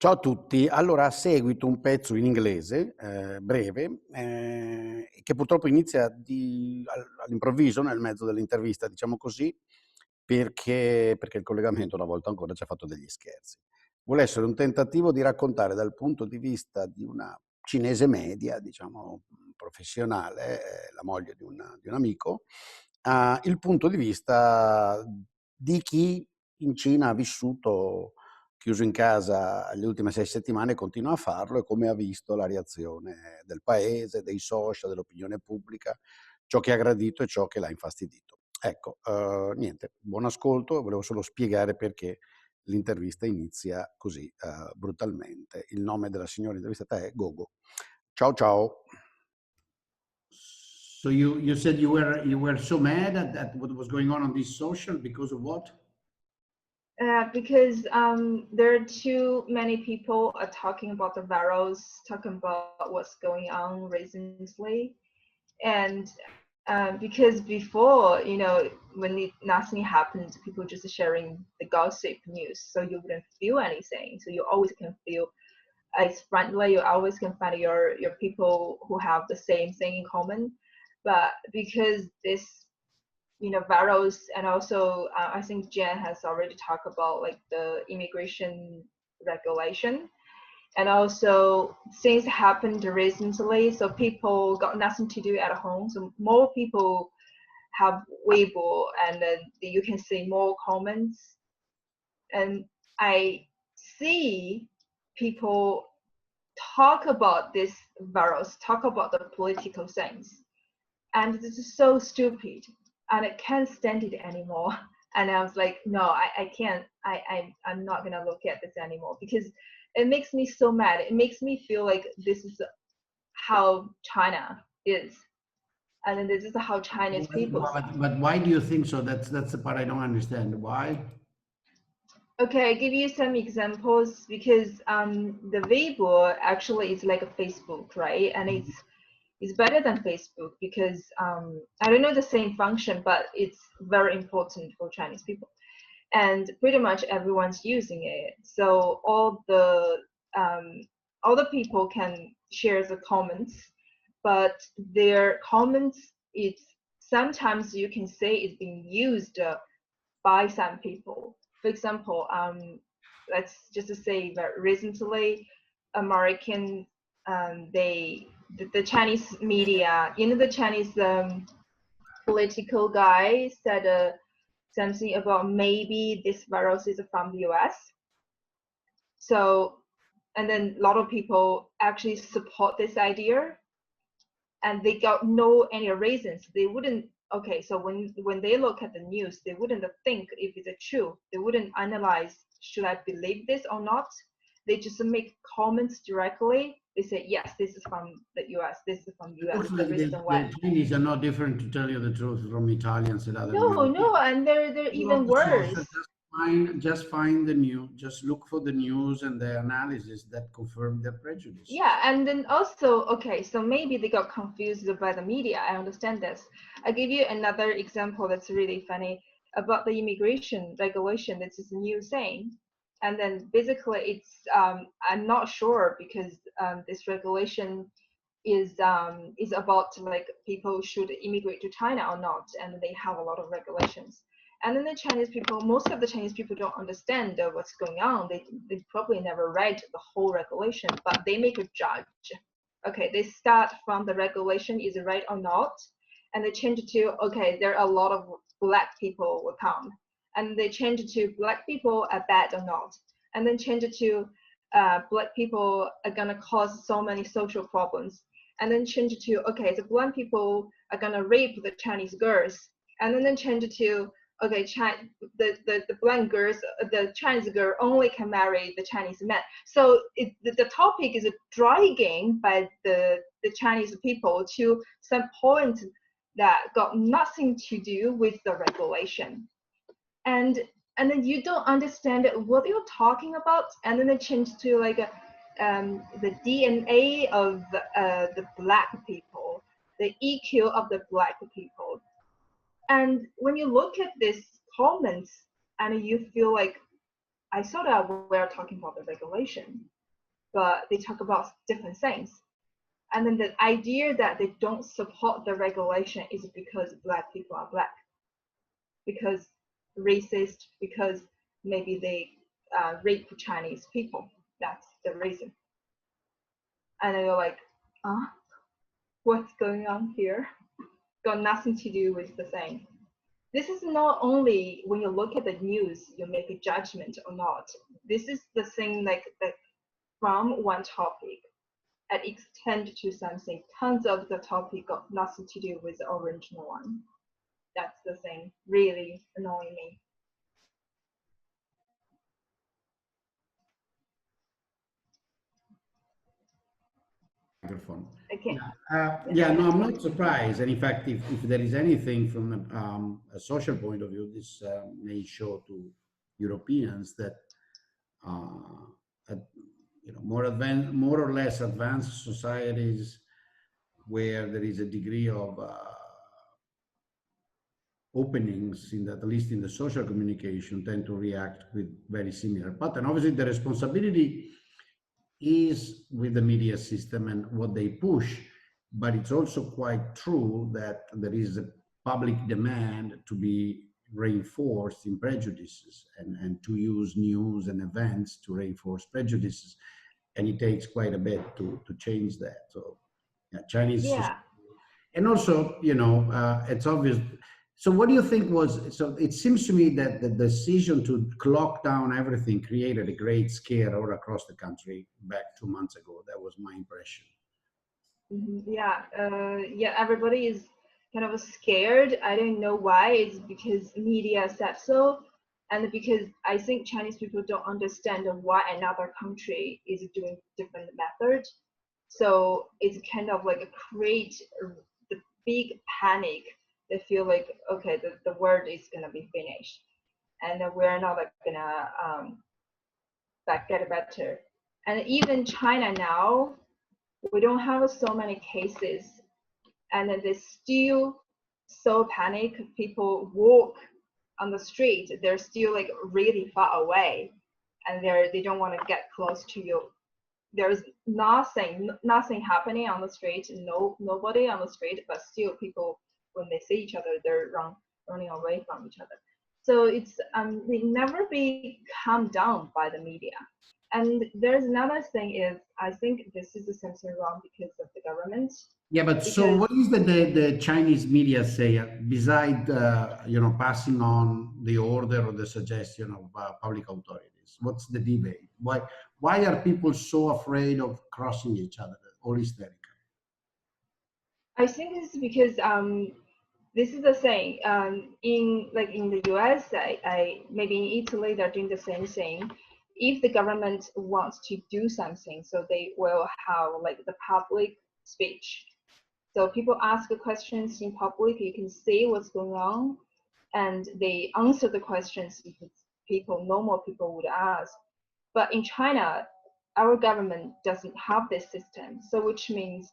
Ciao a tutti. Allora, a seguito un pezzo in inglese, breve, che purtroppo inizia all'improvviso nel mezzo dell'intervista, diciamo così, perché il collegamento una volta ancora ci ha fatto degli scherzi. Vuole essere un tentativo di raccontare dal punto di vista di una cinese media, diciamo, professionale, la moglie di un amico, il punto di vista di chi in Cina ha vissuto chiuso in casa le ultime 6 settimane, continua a farlo, e come ha visto la reazione del paese, dei social, dell'opinione pubblica, ciò che ha gradito e ciò che l'ha infastidito. Ecco, niente, buon ascolto. Volevo solo spiegare perché l'intervista inizia così, brutalmente. Il nome della signora intervistata è Gogo. Ciao, ciao. So you said you were so mad at what was going on this social because of what? Because there are too many people are talking about the virus, talking about what's going on recently, and because before, when nothing happened, people just sharing the gossip news, so you wouldn't feel anything. So you always can feel it's friendly. You always can find your people who have the same thing in common. But because this virus, and also I think Jen has already talked about like the immigration regulation, and also things happened recently, so people got nothing to do at home, so more people have Weibo, and then you can see more comments, and I see people talk about this virus, talk about the political things, and this is so stupid, and I can't stand it anymore. And I was like, no, I can't. I'm not gonna look at this anymore, because it makes me so mad. It makes me feel like this is how China is, and then this is how Chinese people But, think. but why do you think so? That's the part I don't understand. Why? Okay, I give you some examples, because the Weibo actually is like a Facebook, right? And it's better than Facebook, because I don't know the same function, but it's very important for Chinese people, and pretty much everyone's using it. So all the people can share the comments, but their comments, it's sometimes you can say it's being used by some people. For example, let's just say that recently, American, the Chinese media, the Chinese political guy said something about maybe this virus is from the US. So, and then a lot of people actually support this idea, and they got no any reasons. They wouldn't. Okay, so when they look at the news, they wouldn't think if it's true. They wouldn't analyze, should I believe this or not. They just make comments directly. They say, yes, this is from the US. This is from the US. This is the Unfortunately, reason why. the Chinese are no different, to tell you the truth, from Italians and other No, Europeans. no, and they're You on even the social, worse. just find the news, just look for the news and the analysis that confirm their Yeah, prejudices. and then also, okay, so maybe they got confused by the media. I understand this. I give you another example that's really funny about the immigration regulation. This is a new thing, and then basically it's I'm not sure, because this regulation is about like people should immigrate to China or not, and they have a lot of regulations. And then the Chinese people, most of the Chinese people don't understand what's going on. They probably never read the whole regulation, but they make a judge. Okay, they start from the regulation is it right or not, and they change it to, okay, there are a lot of black people will come, and they change it to black people are bad or not, and then change it to black people are gonna cause so many social problems, and then change it to, okay, the black people are gonna rape the Chinese girls, and then change it to, okay, the black girls, the Chinese girl only can marry the Chinese men. So the topic is dragging by the Chinese people to some point that got nothing to do with the regulation. And then you don't understand what you're talking about, and then it changed to like the DNA of the black people, the EQ of the black people. And when you look at these comments, and you feel like I saw that we're talking about the regulation, but they talk about different things. And then the idea that they don't support the regulation is because Black people are Black, because racist, because maybe they rape Chinese people. That's the reason. And they're like, what's going on here? Got nothing to do with the thing. This is not only when you look at the news, you make a judgment or not. This is the thing like that from one topic and extend to something. Tons of the topic got nothing to do with the original one. That's the thing really annoying me. Microphone. Okay. Yeah, no, I'm not surprised. And in fact, if there is anything from a social point of view, this may show to Europeans that more or less advanced societies where there is a degree of openings in that, at least in the social communication, tend to react with very similar pattern. Obviously, the responsibility is with the media system and what they push, but it's also quite true that there is a public demand to be reinforced in prejudices and to use news and events to reinforce prejudices. And it takes quite a bit to change that. So yeah, Chinese. Yeah. And also, it's obvious. So what do you think so it seems to me that the decision to lock down everything created a great scare all across the country back 2 months ago. That was my impression. Yeah, everybody is kind of scared. I don't know why. It's because media said so, and because I think Chinese people don't understand why another country is doing different methods. So it's kind of like create the big panic. They feel like, okay, the world is gonna be finished, and we're not gonna get better. And even China now, we don't have so many cases, and they still so panic. People walk on the street, they're still like really far away, and they don't want to get close to you. There's nothing happening on the street, nobody on the street, but still people, when they see each other, they're running away from each other. So it's they never be calmed down by the media. And there's another thing is, I think this is something wrong because of the government. Yeah, but so what is the Chinese media say beside passing on the order or the suggestion of public authorities? What's the debate? Why are people so afraid of crossing each other or hysterical? I think it's because this is the thing. In the US, maybe in Italy they're doing the same thing. If the government wants to do something, so they will have like the public speech. So people ask questions in public, you can see what's going on, and they answer the questions normal people would ask. But in China, our government doesn't have this system. So which means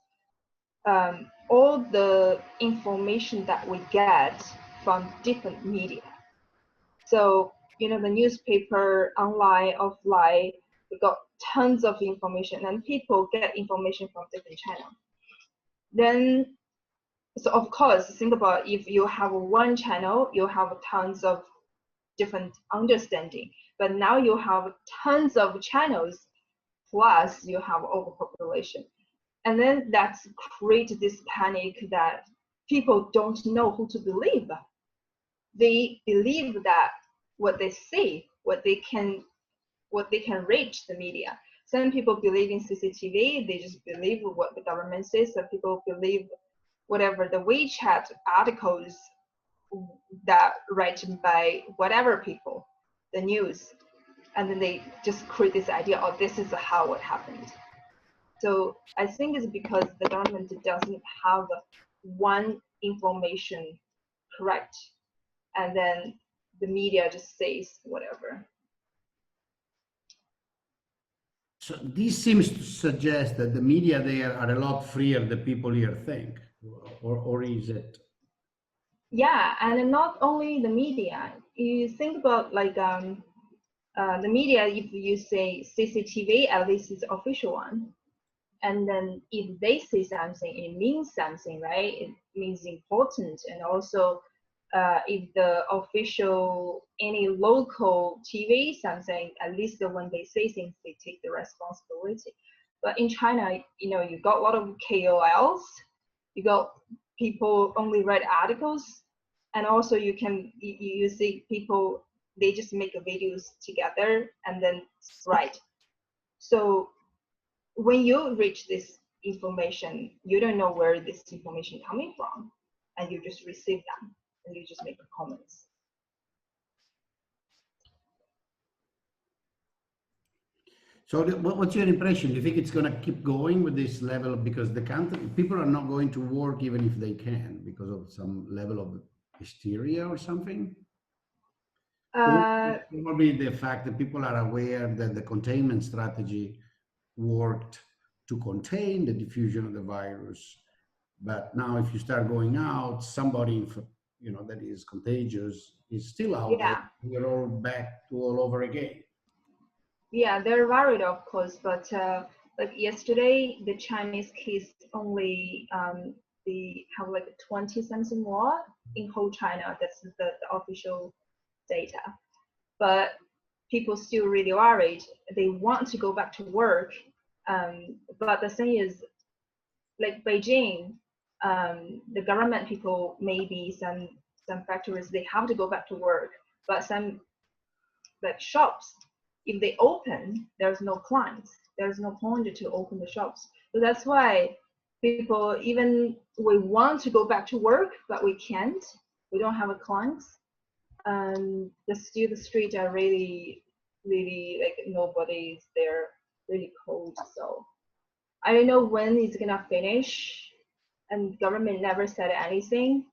all the information that we get from different media. So, the newspaper, online, offline, we got tons of information, and people get information from different channels. Then, so of course, think about if you have one channel, you have tons of different understanding. But now you have tons of channels, plus you have overpopulation. And then that's create this panic that people don't know who to believe. They believe that what they see, what they can reach the media. Some people believe in CCTV, they just believe what the government says. Some people believe whatever the WeChat articles that written by whatever people, the news, and then they just create this idea, oh, this is how it happened. So I think it's because the government doesn't have one information correct, and then the media just says whatever. So this seems to suggest that the media there are a lot freer than people here think, or is it? Yeah, and not only the media. You think about the media, if you say CCTV, at least it's official one. And then if they say something, it means something, right? It means important. And also, if the official, any local TV something, at least when they say things, they take the responsibility. But in China, you know, you got a lot of KOLs, you got people only read articles, and also you see people, they just make videos together and then write. So when you reach this information, you don't know where this information coming from, and you just receive them and you just make comments. So what's your impression? Do you think it's going to keep going with this level? Because the country, people are not going to work even if they can because of some level of hysteria or something? Or probably the fact that people are aware that the containment strategy worked to contain the diffusion of the virus. But now if you start going out, somebody, you know, that is contagious is still out there. We're all back to all over again. Yeah, they're worried, of course, but like yesterday, the Chinese case only they have like 20-something more in whole China. That's the official data. But people still really worried. They want to go back to work, but the thing is, like Beijing, the government people, maybe some factories, they have to go back to work, but some like shops, if they open, there's no clients. There's no point to open the shops. So that's why people, even we want to go back to work, but we can't. We don't have a clients. The streets are really, really like nobody's there, really cold. So I don't know when it's gonna finish, and government never said anything.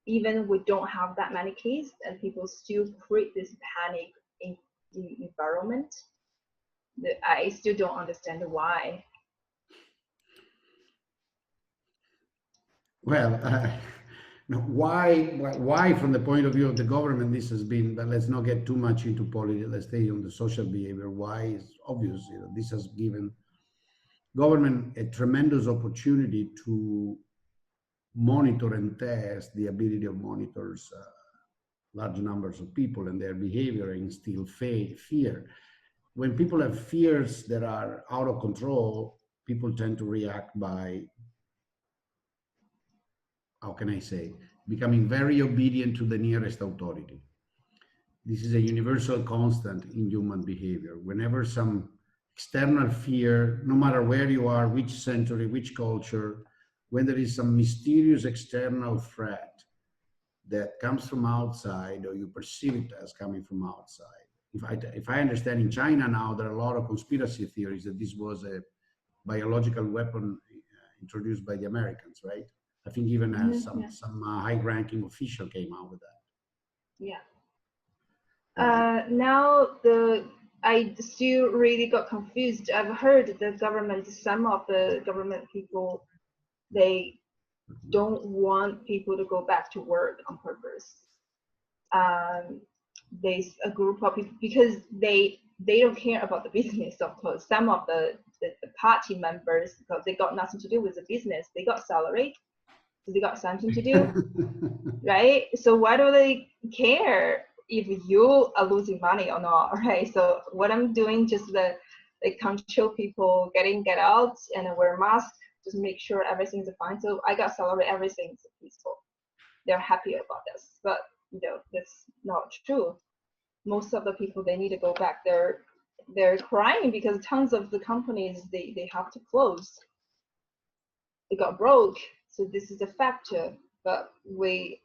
Even we don't have that many cases, and people still create this panic in environment. I still don't understand why. Well, no, why from the point of view of the government this has been, but let's not get too much into politics, let's stay on the social behavior. Why is obvious, you know, this has given government a tremendous opportunity to monitor and test the ability of monitors large numbers of people and their behavior and instill fear. When people have fears that are out of control, people tend to react by, how can I say, becoming very obedient to the nearest authority. This is a universal constant in human behavior. Whenever some external fear, no matter where you are, which century, which culture, when there is some mysterious external threat that comes from outside, or you perceive it as coming from outside. If I understand, in China now, there are a lot of conspiracy theories that this was a biological weapon introduced by the Americans, right? I think even some high-ranking official came out with that. Yeah. Now I still really got confused. I've heard the government, some of the government people, they don't want people to go back to work on purpose. There's a group of people, because they don't care about the business, of course. Some of the party members, because they got nothing to do with the business, they got salary, so they got something to do, right? So why do they care if you are losing money or not, right? So what I'm doing, just like control people, get out and wear masks, just make sure everything's fine. So I got salary, everything's peaceful. They're happy about this, but you know, that's not true. Most of the people, they need to go back. They're crying because tons of the companies, they have to close. They got broke. So this is a factor, but we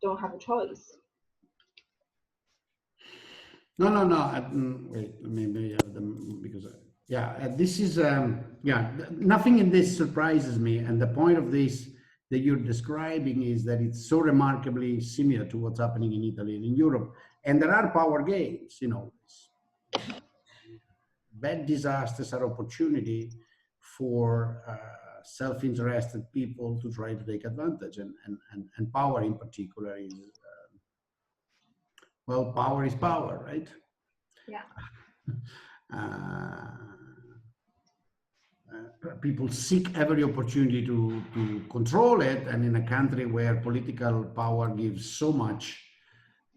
don't have a choice. No. Wait, maybe I have them, because this is nothing in this surprises me, and the point of this that you're describing is that it's so remarkably similar to what's happening in Italy and in Europe, and there are power games. You know, bad disasters are opportunity for self-interested people to try to take advantage, and power in particular is. Well, power is power, right? Yeah. People seek every opportunity to control it, and in a country where political power gives so much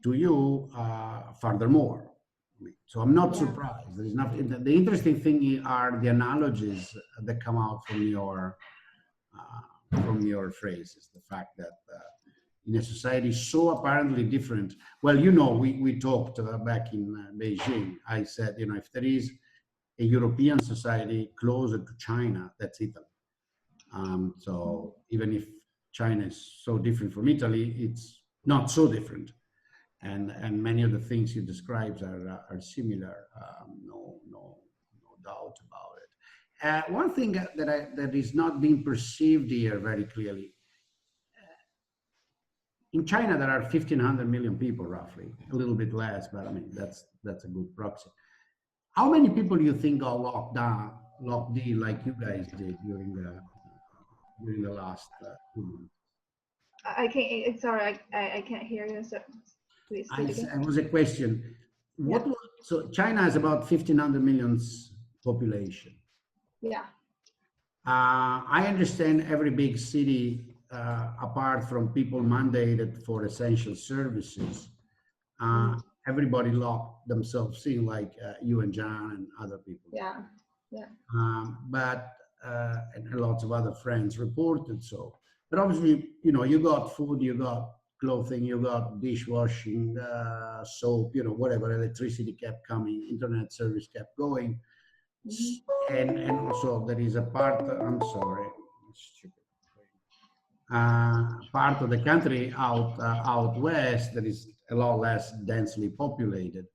to you, furthermore. So I'm not surprised. There is nothing. The interesting thing are the analogies that come out from your phrases. The fact that in a society so apparently different. Well, you know, we talked back in Beijing. I said, you know, if there is a European society closer to China, that's Italy. So even if China is so different from Italy, it's not so different. And many of the things you described are similar. No doubt about it. One thing that is not being perceived here very clearly. In China, there are 1,500 million people, roughly, a little bit less, but I mean that's a good proxy. How many people do you think got locked in, like you guys did during the last 2 months? I can't. Sorry, I can't hear you. So please say it again. It was a question. So China has about 1,500 million population. Yeah. I understand every big city, apart from people mandated for essential services, everybody locked themselves in, like you and John and other people. Yeah. But and lots of other friends reported so. But obviously, you know, you got food, you got clothing, you got dishwashing, soap, you know, whatever. Electricity kept coming, internet service kept going. And also there is a part, I'm sorry, part of the country out west that is a lot less densely populated.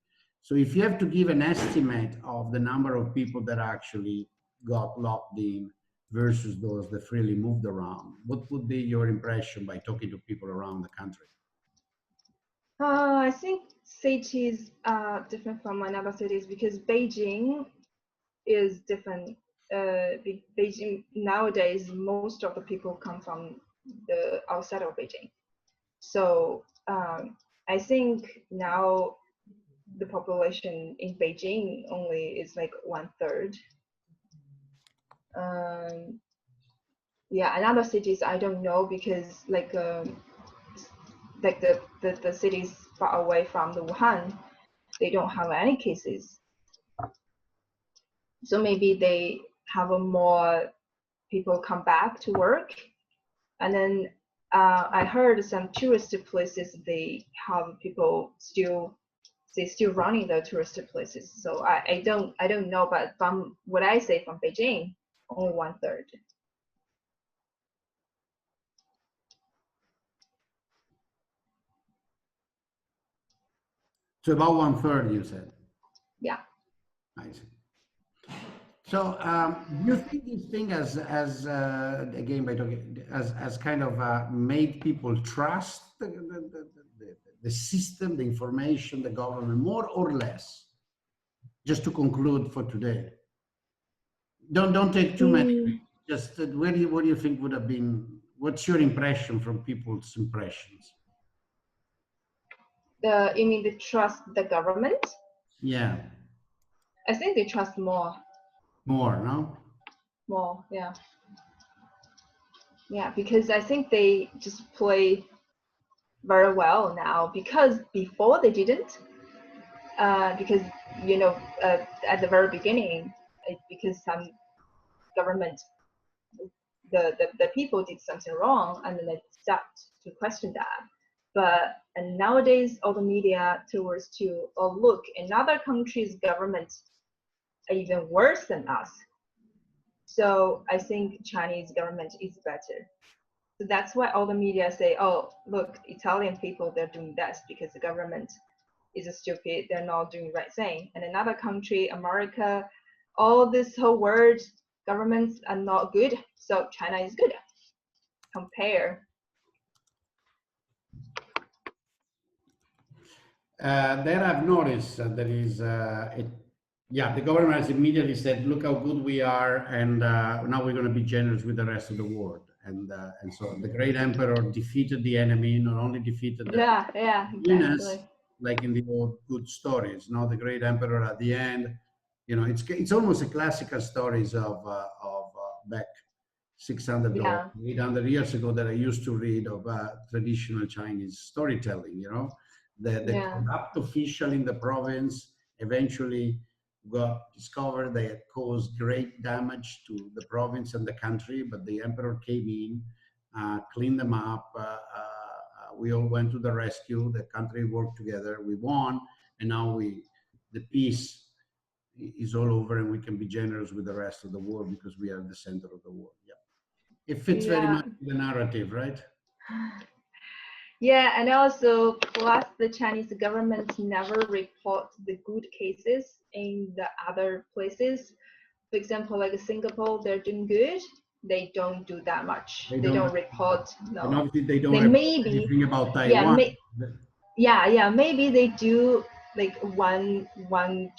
So if you have to give an estimate of the number of people that actually got locked in versus those that freely moved around, what would be your impression by talking to people around the country? I think cities are different from another cities because Beijing is different. Beijing nowadays, most of the people come from the outside of Beijing. So I think now the population in Beijing only is like 1/3. Yeah, and other cities I don't know because like the cities far away from the Wuhan, they don't have any cases. So maybe they have more people come back to work, and then I heard some touristic places they have people still running the touristic places. So I don't know, but from what I say from Beijing, only 1/3. So about 1/3, you said. Yeah. I see. So do you think this thing has again by talking as kind of made people trust the system, the information, the government more or less? Just to conclude for today. Don't take too many. Just what do you think would have been? What's your impression from people's impressions? You mean they trust the government? Yeah. I think they trust more. More, no? More, yeah. Yeah, because I think they just play very well now. Because before they didn't. Because you know, at the very beginning, because some government, the people did something wrong, and then they start to question that. But and nowadays, all the media towards to, oh look, another country's government are even worse than us. So I think Chinese government is better. So that's why all the media say, oh look, Italian people, they're doing this because the government is stupid, they're not doing the right thing. And another country, America, all this whole world, governments are not good, so China is good. Compare. There I've noticed there is the government has immediately said, look how good we are, and now we're going to be generous with the rest of the world. And so the great emperor defeated the enemy, not only defeated the exactly. like in the old good stories, no, the great emperor at the end. You know, it's almost a classical stories of back 600 or Yeah. 800 years ago that I used to read of traditional Chinese storytelling. You know, the Yeah. corrupt official in the province eventually got discovered. They had caused great damage to the province and the country, but the emperor came in, cleaned them up. We all went to the rescue. The country worked together. We won, and now the peace is all over, and we can be generous with the rest of the world because we are the center of the world. Yeah, it fits very Yeah. much the narrative, right? Yeah, and also plus the Chinese government never report the good cases in the other places. For example, like Singapore, they're doing good. They don't do that much. They don't report. And No. obviously they don't They report maybe, anything about yeah, Taiwan. yeah, maybe they do like one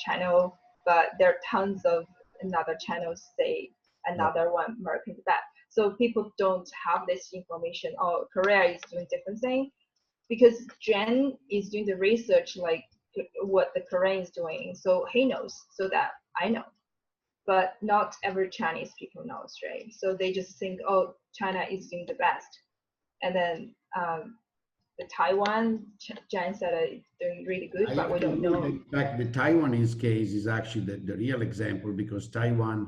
channel, but there are tons of another channels say another one marking that. So people don't have this information. Oh, Korea is doing different thing, because Jen is doing the research like what the Korean is doing, so he knows, so that I know. But not every Chinese people knows, right? So they just think, oh, China is doing the best, and then the Taiwan, Jen said it's doing really good, but we don't know. In fact, the Taiwanese case is actually the real example, because Taiwan,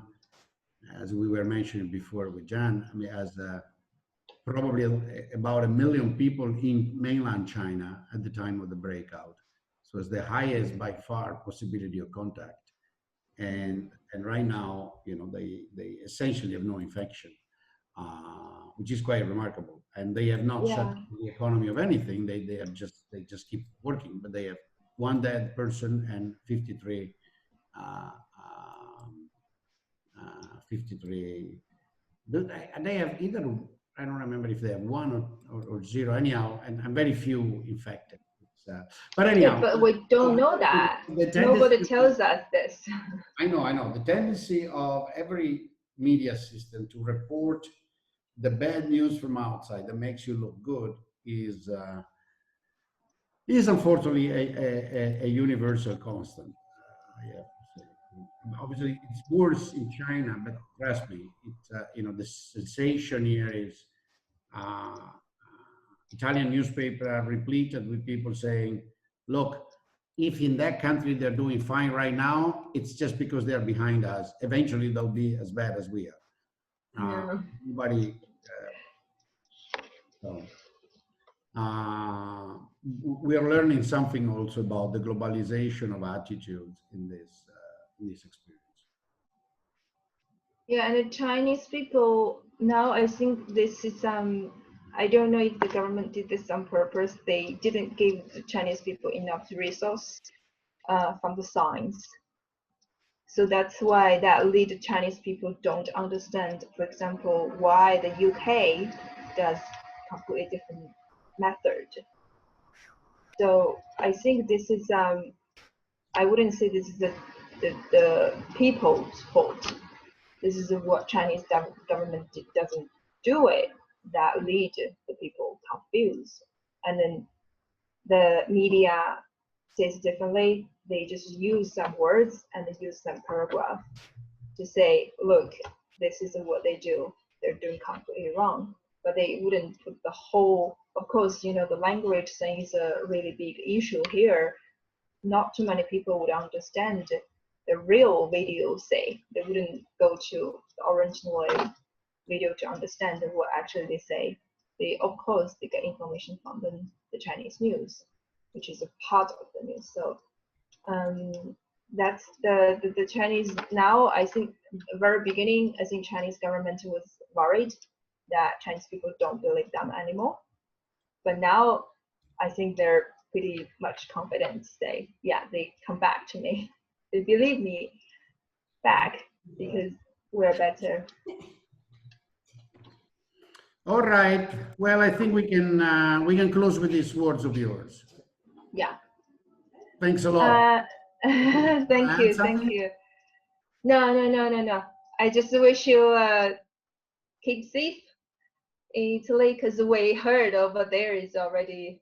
as we were mentioning before with Jan, I mean, has probably about 1 million people in mainland China at the time of the breakout. So it's the highest by far possibility of contact. And right now, you know, they essentially have no infection, which is quite remarkable. And they have not shut down the economy of anything. They just keep working, but they have one dead person and 53 they have either, I don't remember if they have one or zero, anyhow, and very few infected. But anyhow. Yeah, but we don't know that. Nobody tells us this. I know. The tendency of every media system to report the bad news from outside that makes you look good is unfortunately a universal constant. Yeah. Obviously, it's worse in China, but trust me, it's you know, the sensation here is Italian newspapers are repleted with people saying, "Look, if in that country they're doing fine right now, it's just because they're behind us. Eventually, they'll be as bad as we are." Everybody. We are learning something also about the globalization of attitudes in this experience. Yeah, and the Chinese people now, I think this is I don't know if the government did this on purpose. They didn't give the Chinese people enough resource from the science. So that's why that lead the Chinese people don't understand, for example, why the UK does completely different method. So I think this is I wouldn't say this is the people's fault. This is what Chinese government doesn't do it that lead the people confused. And then the media says differently. They just use some words and they use some paragraph to say, look, this is what they do. They're doing completely wrong. But they wouldn't put the whole, of course, you know, the language thing is a really big issue here. Not too many people would understand the real video say. They wouldn't go to the original video to understand what actually they say. They, of course, they get information from the Chinese news, which is a part of the news. So that's the Chinese now. I think the very beginning, I think Chinese government was worried that Chinese people don't believe them anymore. But now I think they're pretty much confident to say, yeah, they come back to me. They believe me back because we're better. All right. Well, I think we can close with these words of yours. Yeah. Thanks a lot. Thank you. No. I just wish you keep safe in Italy, because we heard over there is already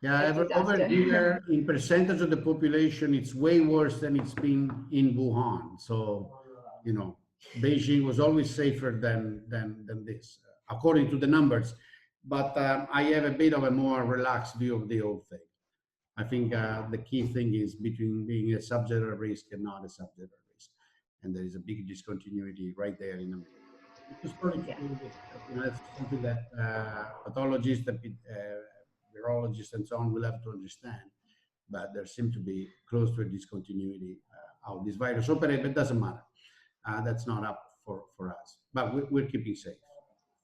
Yeah, over disaster. here, in percentage of the population, it's way worse than it's been in Wuhan. So, you know, Beijing was always safer than this, according to the numbers. But I have a bit of a more relaxed view of the whole thing. I think the key thing is between being a subject of risk and not a subject of risk, and there is a big discontinuity right there in the middle. It's probably to do with, you know, that's something that pathologists, virologists, and so on will have to understand. But there seems to be close to a discontinuity how this virus operates, but it doesn't matter. That's not up for us. But we're keeping safe.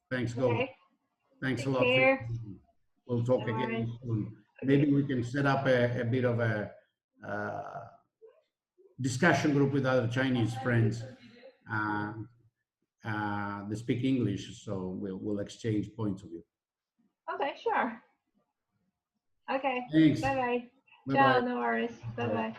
Thanks, Go. Okay. Thanks a Take lot. care. We'll talk Bye. again soon. Maybe we can set up a bit of a discussion group with other Chinese friends. They speak English, so we'll exchange points of view. Okay, sure. Okay. Thanks. Bye bye. Bye-bye. Ciao, no worries. Bye Bye. bye.